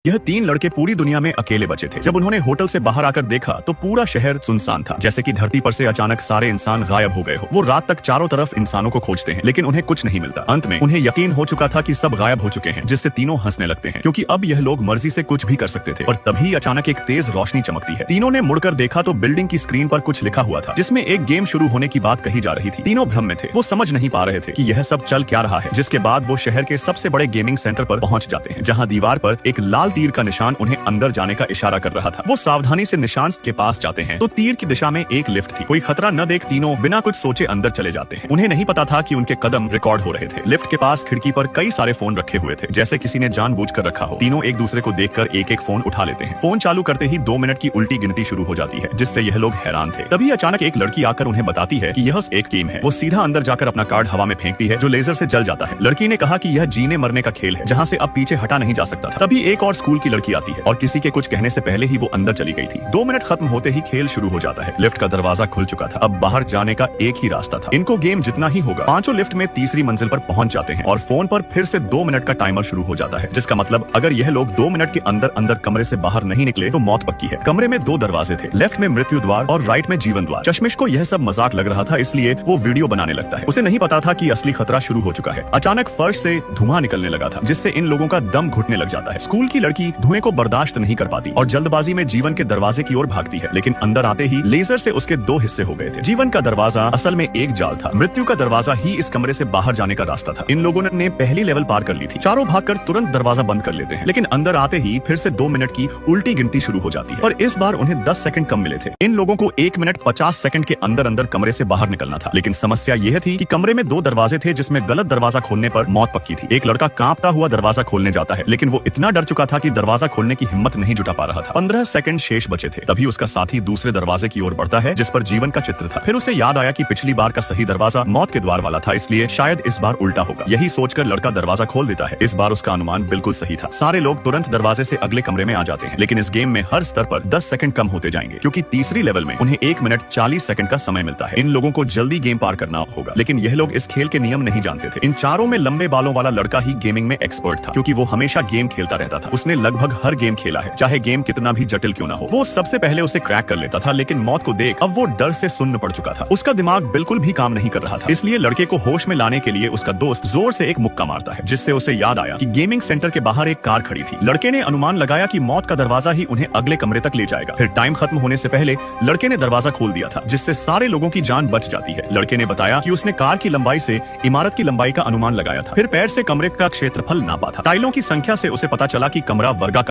यह तीन लड़के पूरी दुनिया में अकेले बचे थे। जब उन्होंने होटल से बाहर आकर देखा तो पूरा शहर सुनसान था, जैसे कि धरती पर से अचानक सारे इंसान गायब हो गए हो। वो रात तक चारों तरफ इंसानों को खोजते हैं, लेकिन उन्हें कुछ नहीं मिलता। अंत में उन्हें यकीन हो चुका था कि सब गायब हो चुके हैं, जिससे तीनों हंसने लगते हैं, क्योंकि अब यह लोग मर्जी से कुछ भी कर सकते थे। और तभी अचानक एक तेज रोशनी चमकती है। तीनों ने मुड़कर देखा तो बिल्डिंग की स्क्रीन पर कुछ लिखा हुआ था, जिसमें एक गेम शुरू होने की बात कही जा रही थी। तीनों भ्रम में थे, वो समझ नहीं पा रहे थे कि यह सब चल क्या रहा है। जिसके बाद वो शहर के सबसे बड़े गेमिंग सेंटर पर पहुंच जाते हैं, जहां दीवार पर एक लाल तीर का निशान उन्हें अंदर जाने का इशारा कर रहा था। वो सावधानी से निशान के पास जाते हैं तो तीर की दिशा में एक लिफ्ट थी। कोई खतरा न देख तीनों बिना कुछ सोचे अंदर चले जाते हैं। उन्हें नहीं पता था कि उनके कदम रिकॉर्ड हो रहे थे। लिफ्ट के पास खिड़की पर कई सारे फोन रखे हुए थे, जैसे किसी ने जानबूझकर रखा हो। तीनों एक दूसरे को देखकर एक एक फोन उठा लेते हैं। फोन चालू करते ही 2 मिनट की उल्टी गिनती शुरू हो जाती है, जिससे यह लोग हैरान थे। तभी अचानक एक लड़की आकर उन्हें बताती है कि यह एक गेम है। वो सीधा अंदर जाकर अपना कार्ड हवा में फेंकती है, जो लेजर से जल जाता है। लड़की ने कहा कि यह जीने मरने का खेल है, जहाँ से अब पीछे हटा नहीं जा सकता था। तभी एक और स्कूल की लड़की आती है और किसी के कुछ कहने से पहले ही वो अंदर चली गई थी। 2 मिनट खत्म होते ही खेल शुरू हो जाता है। लिफ्ट का दरवाजा खुल चुका था, अब बाहर जाने का एक ही रास्ता था। इनको गेम जितना ही होगा। पांचों लिफ्ट में तीसरी मंजिल पर पहुंच जाते हैं और फोन पर फिर से 2 मिनट का टाइमर शुरू हो जाता है, जिसका मतलब अगर यह लोग 2 मिनट के अंदर अंदर कमरे से बाहर नहीं निकले तो मौत पक्की है। कमरे में 2 दरवाजे थे, लेफ्ट में मृत्यु द्वार और राइट में जीवन द्वार। चश्मिश को यह सब मजाक लग रहा था, इसलिए वो वीडियो बनाने लगता है। उसे नहीं पता था कि असली खतरा शुरू हो चुका है। अचानक फर्श से धुआं निकलने लगा था, जिससे इन लोगों का दम घुटने लग जाता है। स्कूल की लड़की धुएं को बर्दाश्त नहीं कर पाती और जल्दबाजी में जीवन के दरवाजे की ओर भागती है, लेकिन अंदर आते ही लेजर से उसके 2 हिस्से हो गए थे। जीवन का दरवाजा असल में एक जाल था, मृत्यु का दरवाजा ही इस कमरे से बाहर जाने का रास्ता था। इन लोगों ने पहली लेवल पार कर ली थी। चारों भागकर तुरंत दरवाजा बंद कर लेते हैं, लेकिन अंदर आते ही फिर से 2 मिनट की उल्टी गिनती शुरू हो जाती है। और इस बार उन्हें 10 सेकंड कम मिले थे। इन लोगों को 1 मिनट 50 सेकंड के अंदर अंदर कमरे से बाहर निकलना था, लेकिन समस्या यह थी कि कमरे में 2 दरवाजे थे, जिसमें गलत दरवाजा खोलने पर मौत पक्की थी। एक लड़का कांपता हुआ दरवाजा खोलने जाता है, लेकिन वो इतना डर चुका था कि दरवाजा खोलने की हिम्मत नहीं जुटा पा रहा था। 15 सेकंड शेष बचे थे। तभी उसका साथी दूसरे दरवाजे की ओर बढ़ता है, जिस पर जीवन का चित्र था। फिर उसे याद आया कि पिछली बार का सही दरवाजा मौत के द्वार वाला था, इसलिए शायद इस बार उल्टा होगा। यही सोचकर लड़का दरवाजा खोल देता है। इस बार उसका अनुमान बिल्कुल सही था। सारे लोग तुरंत दरवाजे से अगले कमरे में आ जाते हैं, लेकिन इस गेम में हर स्तर पर 10 सेकंड कम होते जाएंगे, क्योंकि तीसरी लेवल में उन्हें 1 मिनट 40 सेकंड का समय मिलता है। इन लोगों को जल्दी गेम पार करना होगा, लेकिन यह लोग इस खेल के नियम नहीं जानते थे। इन चारों में लंबे बालों वाला लड़का ही गेमिंग में एक्सपर्ट था, क्योंकि वो हमेशा गेम खेलता रहता था। उसने लगभग हर गेम खेला है, चाहे गेम कितना भी जटिल क्यों ना हो। वो सबसे पहले उसे क्रैक कर लेता था, लेकिन मौत को देख अब वो डर से सुन्न पड़ चुका था। उसका दिमाग बिल्कुल भी काम नहीं कर रहा था, इसलिए लड़के को होश में लाने के लिए उसका दोस्त जोर से एक मुक्का मारता है, जिससे उसे याद आया कि गेमिंग सेंटर के बाहर एक कार खड़ी थी। लड़के ने अनुमान लगाया कि मौत का दरवाजा ही उन्हें अगले कमरे तक ले जाएगा। फिर टाइम खत्म होने से पहले लड़के ने दरवाजा खोल दिया था, जिससे सारे लोगों की जान बच जाती है। लड़के ने बताया कि उसने कार की लंबाई से इमारत की लंबाई का अनुमान लगाया था, फिर पैर से कमरे का क्षेत्रफल नापा था। टाइलों की संख्या से उसे पता चला कि कमरा वर्गाकार